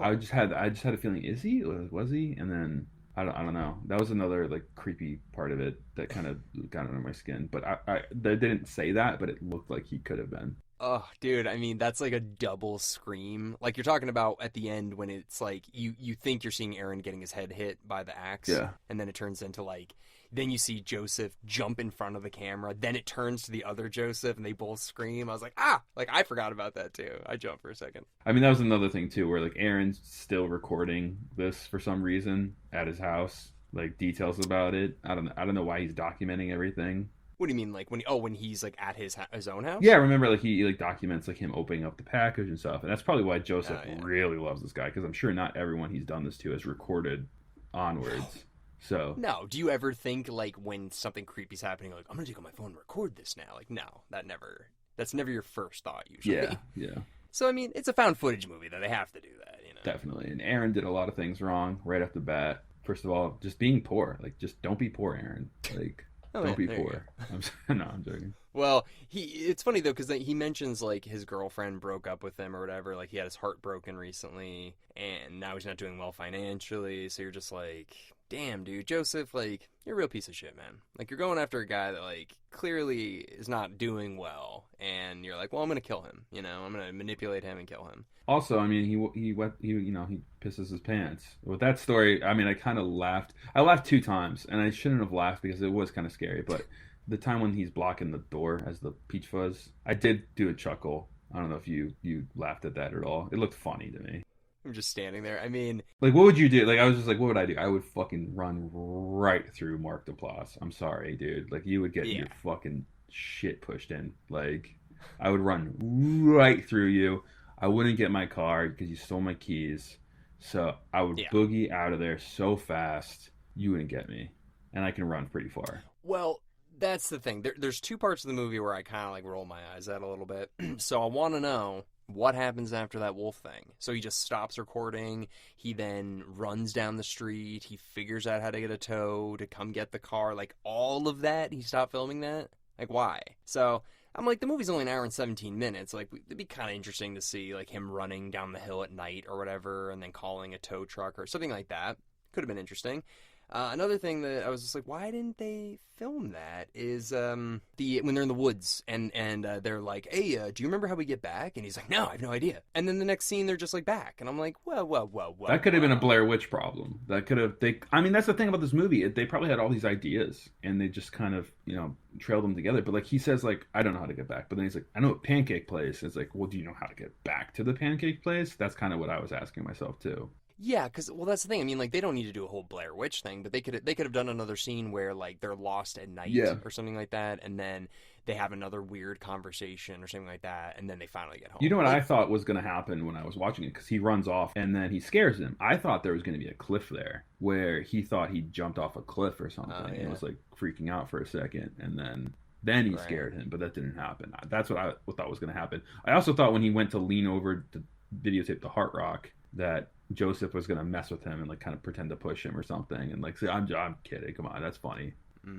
I just had a feeling, is he? Was he? And then I don't know. That was another like creepy part of it that kind of got under my skin. But they didn't say that, but it looked like he could have been. Oh, dude, I mean, that's like a double scream. Like you're talking about at the end when it's like you think you're seeing Aaron getting his head hit by the axe, Yeah. and then it turns into like then you see Joseph jump in front of the camera, then it turns to the other Joseph and they both scream. I was like, ah, like I forgot about that too. I jumped for a second. I mean, that was another thing too, where like Aaron's still recording this for some reason at his house, like details about it. I don't know why he's documenting everything. What do you mean, like when he's like at his own house? Yeah, remember like he like documents like him opening up the package and stuff, and that's probably why Joseph Oh, yeah. really loves this guy because I'm sure not everyone he's done this to has recorded onwards. So No, do you ever think like when something creepy's happening, like I'm gonna take out my phone and record this now? Like, no, that's never your first thought usually. yeah, yeah, So I mean, it's a found footage movie though. They have to do that, you know. definitely. And Aaron did a lot of things wrong right off the bat. First of all, just being poor. Like, just don't be poor, Aaron. Like, Oh, don't be there you poor. No, I'm joking. Well, it's funny though because he mentions like his girlfriend broke up with him or whatever. Like he had his heart broken recently, and now he's not doing well financially. So you're just like, damn, dude, Joseph, like you're a real piece of shit, man. Like you're going after a guy that like clearly is not doing well, and you're like, well, I'm gonna kill him. You know, I'm gonna manipulate him and kill him. Also, I mean, he you know he pisses his pants with that story. I mean, I kind of laughed. I laughed 2 times, and I shouldn't have laughed because it was kind of scary. But the time when he's blocking the door as the peach fuzz, I did do a chuckle. I don't know if you laughed at that at all. It looked funny to me. I'm just standing there. I mean, Like, what would you do? Like, I was just like, what would I do? I would fucking run right through Mark Duplass. I'm sorry, dude. Like, you would get yeah. your fucking shit pushed in. Like, I would run right through you. I wouldn't get my car because you stole my keys. So I would Yeah. boogie out of there so fast, you wouldn't get me. And I can run pretty far. Well, that's the thing. There's 2 parts of the movie where I kind of like roll my eyes at a little bit. So I want to know what happens after that wolf thing. So he just stops recording. He then runs down the street. He figures out how to get a tow to come get the car. Like all of that, he stopped filming that? Like why? So I'm like, the movie's only an hour and 17 minutes. Like it'd be kind of interesting to see like him running down the hill at night or whatever and then calling a tow truck or something like that. Could have been interesting. Another thing that I was just like, why didn't they film that? Is when they're in the woods and they're like, hey, do you remember how we get back? And he's like, no, I have no idea. And then the next scene, they're just like back, and I'm like, whoa. That could have been a Blair Witch problem. That could have I mean, that's the thing about this movie. They probably had all these ideas and they just kind of, trailed them together. But like he says, like, I don't know how to get back. But then he's like, I know a pancake place. It's like, well, do you know how to get back to the pancake place? That's kind of what I was asking myself too. Yeah, because that's the thing. I mean, like they don't need to do a whole Blair Witch thing, but they could have done another scene where like they're lost at night or something like that, and then they have another weird conversation or something like that, and then they finally get home. You know what I thought was going to happen when I was watching it? Because he runs off and then he scares him. I thought there was going to be a cliff there where he thought he jumped off a cliff or something and was like freaking out for a second, and then he scared him, but that didn't happen. That's what I thought was going to happen. I also thought when he went to lean over to videotape the heart rock that Joseph was gonna mess with him and like kind of pretend to push him or something, and like say, I'm kidding, come on, that's funny.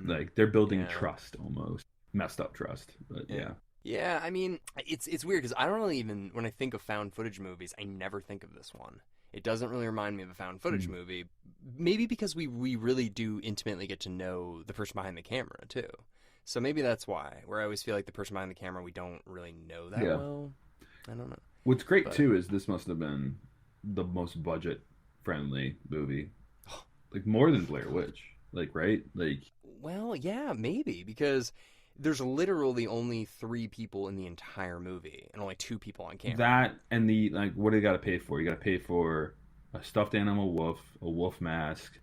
Like they're building trust, almost messed up trust, but yeah. Yeah, I mean, it's weird because I don't really even, when I think of found footage movies, I never think of this one. It doesn't really remind me of a found footage movie, maybe because we really do intimately get to know the person behind the camera too. So maybe that's why. Where I always feel like the person behind the camera we don't really know that well. I don't know. What's great too is this must have been the most budget friendly movie, like more than Blair Witch, like, right? Like, well, yeah, maybe, because there's literally only 3 people in the entire movie and only 2 people on camera. That and the, like, what do you got to pay for? You got to pay for a stuffed animal wolf, a wolf mask,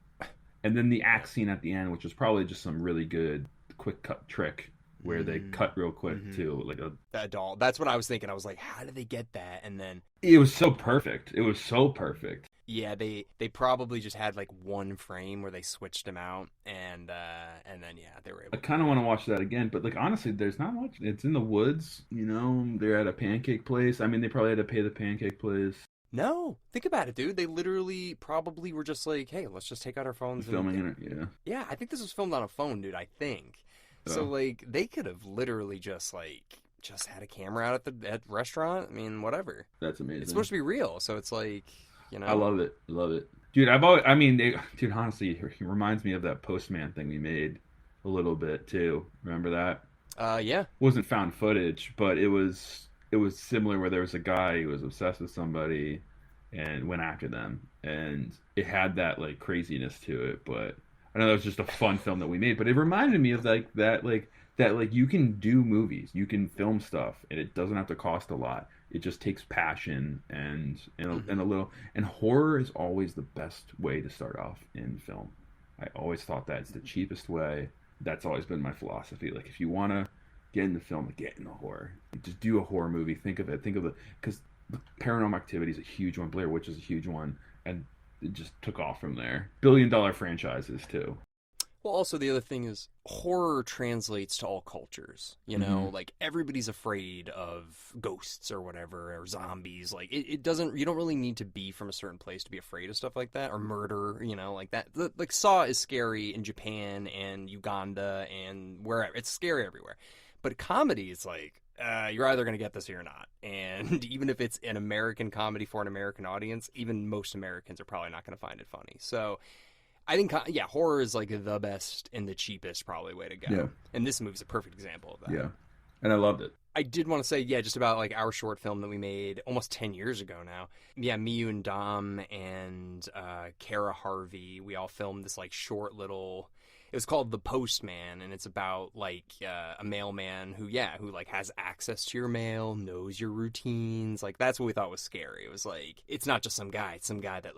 and then the axe scene at the end, which was probably just some really good quick cut trick where they cut real quick to like that doll. That's what I was thinking. I was like, how did they get that? And then it was so perfect. It was so perfect. Yeah, they probably just had like one frame where they switched them out, and then they were able. I kind of want to watch that again, but like honestly, there's not much. It's in the woods, They're at a pancake place. I mean, they probably had to pay the pancake place. No, think about it, dude. They literally probably were just like, hey, let's just take out our phones. Filming in it, yeah. I think this was filmed on a phone, dude. I think. So like they could have literally just had a camera out at the restaurant. I mean, whatever. That's amazing. It's supposed to be real, so it's like You know? I love it. Love it. Dude, I've always, I mean, dude, honestly, he reminds me of that Postman thing we made a little bit too. Remember that? Yeah. It wasn't found footage, but it was similar where there was a guy who was obsessed with somebody and went after them, and it had that like craziness to it. But I know that was just a fun film that we made, but it reminded me of like you can do movies, you can film stuff, and it doesn't have to cost a lot. It just takes passion and a little. And horror is always the best way to start off in film. I always thought that it's the cheapest way. That's always been my philosophy. Like if you want to get into film, get into horror. Just do a horror movie. Think of it. Think of it because Paranormal Activity is a huge one. Blair Witch is a huge one, and it just took off from there. $1 billion franchises too. Well, also the other thing is horror translates to all cultures. You know, like everybody's afraid of ghosts or whatever, or zombies. Like it doesn't. You don't really need to be from a certain place to be afraid of stuff like that, or murder. You know, like that. Like Saw is scary in Japan and Uganda and wherever. It's scary everywhere. But comedy is like you're either going to get this or you're not. And even if it's an American comedy for an American audience, even most Americans are probably not going to find it funny. So I think, horror is like the best and the cheapest probably way to go. Yeah. And this movie's a perfect example of that. Yeah. And I loved it. I did want to say, just about like our short film that we made almost 10 years ago now. Yeah, me, you, and Dom and Kara Harvey, we all filmed this like short little... It was called The Postman, and it's about like a mailman who like has access to your mail, knows your routines. Like that's what we thought was scary. It was like it's not just some guy; it's some guy that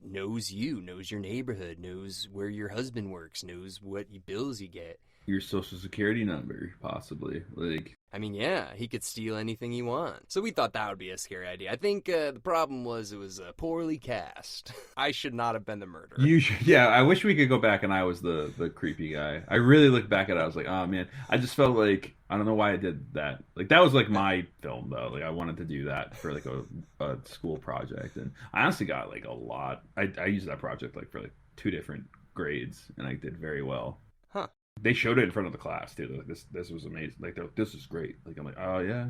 knows you, knows your neighborhood, knows where your husband works, knows what bills you get. Your social security number, possibly. Like, I mean, yeah, he could steal anything he wants. So we thought that would be a scary idea. I think the problem was it was poorly cast. I should not have been the murderer. Yeah, I wish we could go back and I was the creepy guy. I really look back at it, I was like, oh man, I just felt like, I don't know why I did that. Like, that was like my film though. Like, I wanted to do that for like a school project. And I honestly got like a lot. I used that project like for like 2 different grades and I did very well. Huh. They showed it in front of the class too. Like, this was amazing. Like, this is great. Like, I'm like, oh yeah,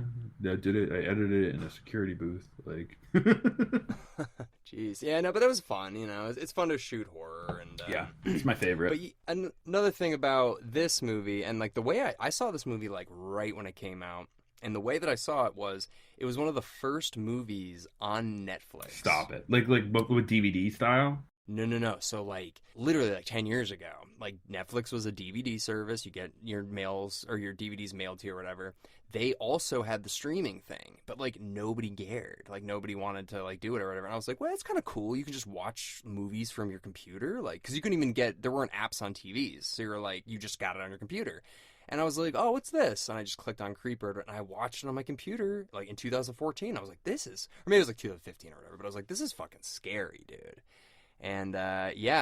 I did it. I edited it in a security booth. Like, jeez, yeah, no, but that was fun. You know, it's fun to shoot horror, and yeah, it's my favorite. But another thing about this movie, and like the way I saw this movie, like right when it came out, and the way that I saw it was one of the first movies on Netflix. Stop it! Like with DVD style. No. So, like, literally, like, 10 years ago, like, Netflix was a DVD service. You get your mails or your DVDs mailed to you or whatever. They also had the streaming thing, but, like, nobody cared. Like, nobody wanted to, like, do it or whatever. And I was like, well, that's kind of cool. You can just watch movies from your computer. Like, because you couldn't even there weren't apps on TVs. So you're like, you just got it on your computer. And I was like, oh, what's this? And I just clicked on Creeper, and I watched it on my computer, like, in 2014. I was like, this is... Or maybe it was, like, 2015 or whatever. But I was like, this is fucking scary, dude. And,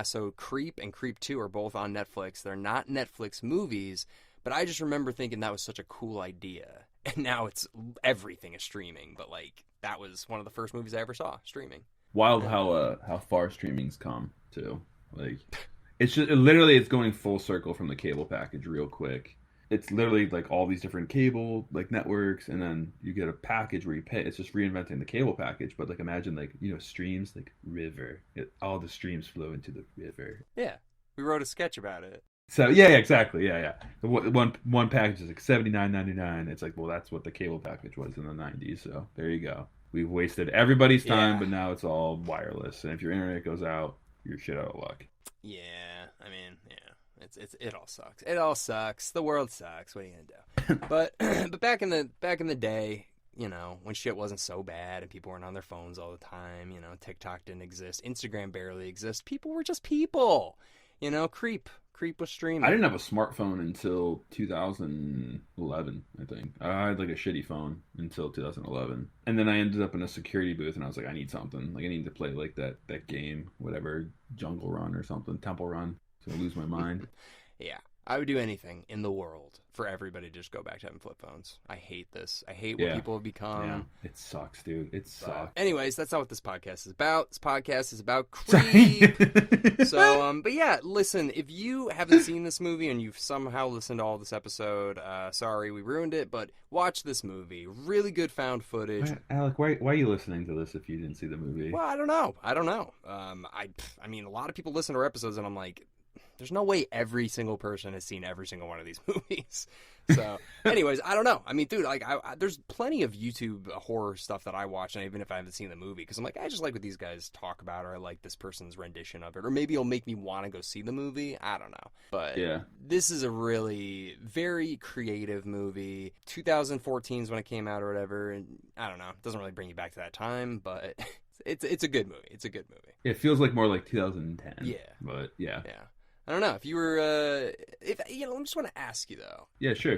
so Creep and Creep 2 are both on Netflix. They're not Netflix movies, but I just remember thinking that was such a cool idea. And now everything is streaming, but, like, that was one of the first movies I ever saw, streaming. Wild how far streaming's come, too. Like, it's literally going full circle from the cable package real quick. It's literally like all these different cable like networks, and then you get a package where you pay. It's just reinventing the cable package, but like imagine like streams like river. All the streams flow into the river. Yeah, we wrote a sketch about it. So yeah, exactly, yeah. The one package is like $79.99. It's like, well, that's what the cable package was in the '90s. So there you go. We've wasted everybody's time, but now it's all wireless. And if your internet goes out, you're shit out of luck. Yeah, I mean, yeah. It all sucks. It all sucks. The world sucks. What are you gonna do? But back in the day, when shit wasn't so bad and people weren't on their phones all the time, TikTok didn't exist, Instagram barely existed. People were just people. Creep was streaming. I didn't have a smartphone until 2011, I think. I had like a shitty phone until 2011. And then I ended up in a security booth and I was like, I need something. Like I need to play like that game, whatever, Jungle Run or something, Temple Run. So I lose my mind. Yeah. I would do anything in the world for everybody to just go back to having flip phones. I hate this. I hate what people have become. Yeah. It sucks, dude. It sucks. Anyways, that's not what this podcast is about. This podcast is about creep. So, but yeah, listen, if you haven't seen this movie and you've somehow listened to all this episode, sorry we ruined it, but watch this movie. Really good found footage. Alec, why are you listening to this if you didn't see the movie? Well, I don't know. I mean, a lot of people listen to our episodes and I'm like, there's no way every single person has seen every single one of these movies. So, anyways, I don't know. I mean, dude, like, there's plenty of YouTube horror stuff that I watch, and even if I haven't seen the movie, because I'm like, I just like what these guys talk about, or I like this person's rendition of it, or maybe it'll make me want to go see the movie. I don't know. But yeah, this is a really very creative movie. 2014 is when it came out, or whatever, and I don't know. It doesn't really bring you back to that time, but it's a good movie. It's a good movie. It feels like more like 2010. Yeah. But yeah. Yeah. I don't know if you were. If I just want to ask you though. Yeah, sure.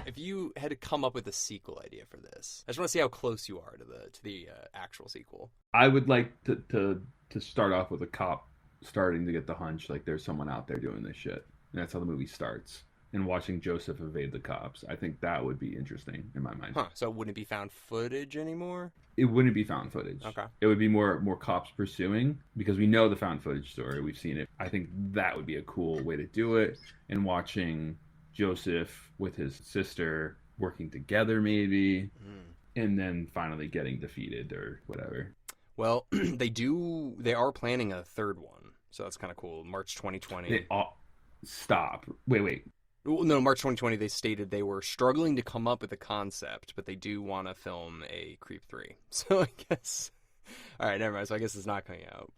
If you had to come up with a sequel idea for this, I just want to see how close you are to the actual sequel. I would like to start off with a cop starting to get the hunch like there's someone out there doing this shit, and that's how the movie starts. And watching Joseph evade the cops, I think that would be interesting in my mind. Huh? So it wouldn't be found footage anymore? It wouldn't be found footage. Okay. It would be more cops pursuing, because we know the found footage story. We've seen it. I think that would be a cool way to do it. And watching Joseph with his sister working together, maybe, and then finally getting defeated or whatever. Well, they are planning a third one, so that's kind of cool. March 2020. Stop. Wait. No, March 2020, they stated they were struggling to come up with a concept, but they do want to film a Creep 3. So I guess... All right, never mind. So I guess it's not coming out.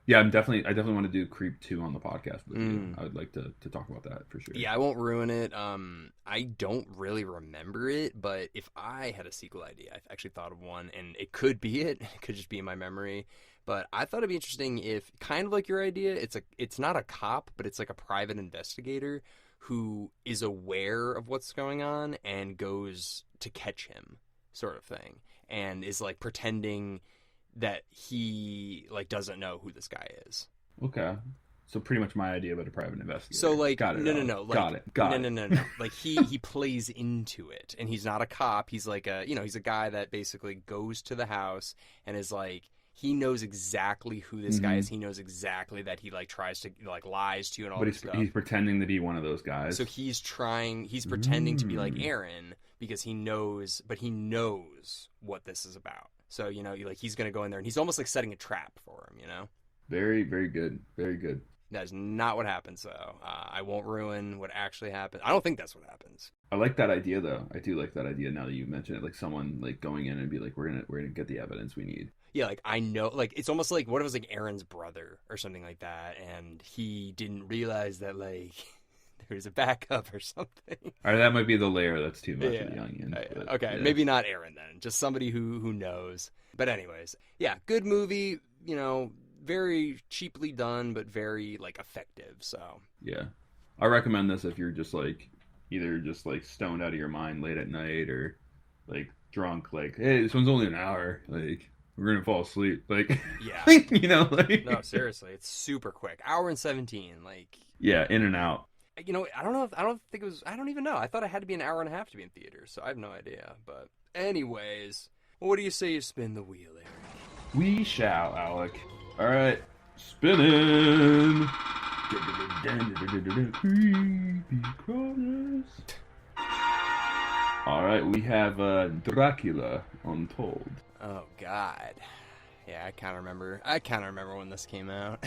Yeah, I definitely want to do Creep 2 on the podcast with you. I would like to talk about that for sure. Yeah, I won't ruin it. I don't really remember it, but if I had a sequel idea, I actually thought of one, and it could be it. It could just be in my memory. But I thought it'd be interesting if, kind of like your idea, it's not a cop, but it's like a private investigator who is aware of what's going on and goes to catch him, sort of thing, and is like pretending that he like doesn't know who this guy is. Okay, so pretty much my idea about a private investigator. So like, got it. No, like, got it. No. Like he plays into it, and he's not a cop. He's like he's a guy that basically goes to the house and is like. He knows exactly who this guy is. He knows exactly that he like tries to like lies to you and all this stuff. He's pretending to be one of those guys. So he's pretending to be like Aaron because he knows what this is about. So, he's going to go in there and he's almost like setting a trap for him, Very, very good. Very good. That is not what happens, though. I won't ruin what actually happens. I don't think that's what happens. I like that idea, though. I do like that idea now that you mention it. Like someone like going in and be like, we're gonna get the evidence we need. Yeah, like I know, like it's almost like what if it was like Aaron's brother or something like that, and he didn't realize that like there was a backup or something. All right, that might be the layer that's too much of the onion. Okay, yeah. Maybe not Aaron then, just somebody who knows. But anyways, yeah, good movie. Very cheaply done, but very like effective. So yeah, I recommend this if you're just like either just like stoned out of your mind late at night or like drunk. Like, hey, this one's only an hour. Like. We're gonna fall asleep, like yeah, like no, seriously, it's super quick, hour and 17, like yeah, in and out. I don't even know. I thought it had to be an hour and a half to be in theaters, so I have no idea. But anyways, what do you say you spin the wheel, Eric? We shall, Alec. All right, spinning. Creepy crawlers. All right, we have Dracula Untold. Oh God, yeah, I kind of remember when this came out.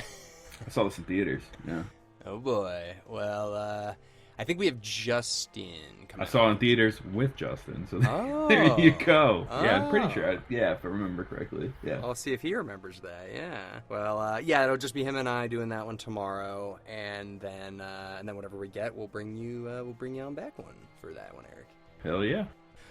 I saw this in theaters. Yeah. Oh boy. Well, I think we have Justin. I saw it in theaters with Justin, so there you go. Yeah, I'm pretty sure. If I remember correctly. Yeah. I'll see if he remembers that. Yeah. Well, it'll just be him and I doing that one tomorrow, and then whatever we get, we'll bring you on back one for that one, Eric. Hell yeah.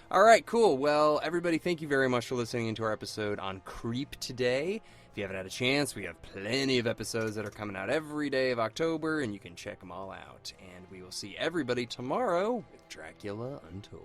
All right, cool. Well, everybody, thank you very much for listening into our episode on Creep today. If you haven't had a chance, we have plenty of episodes that are coming out every day of October, and you can check them all out. And we will see everybody tomorrow with Dracula Untold.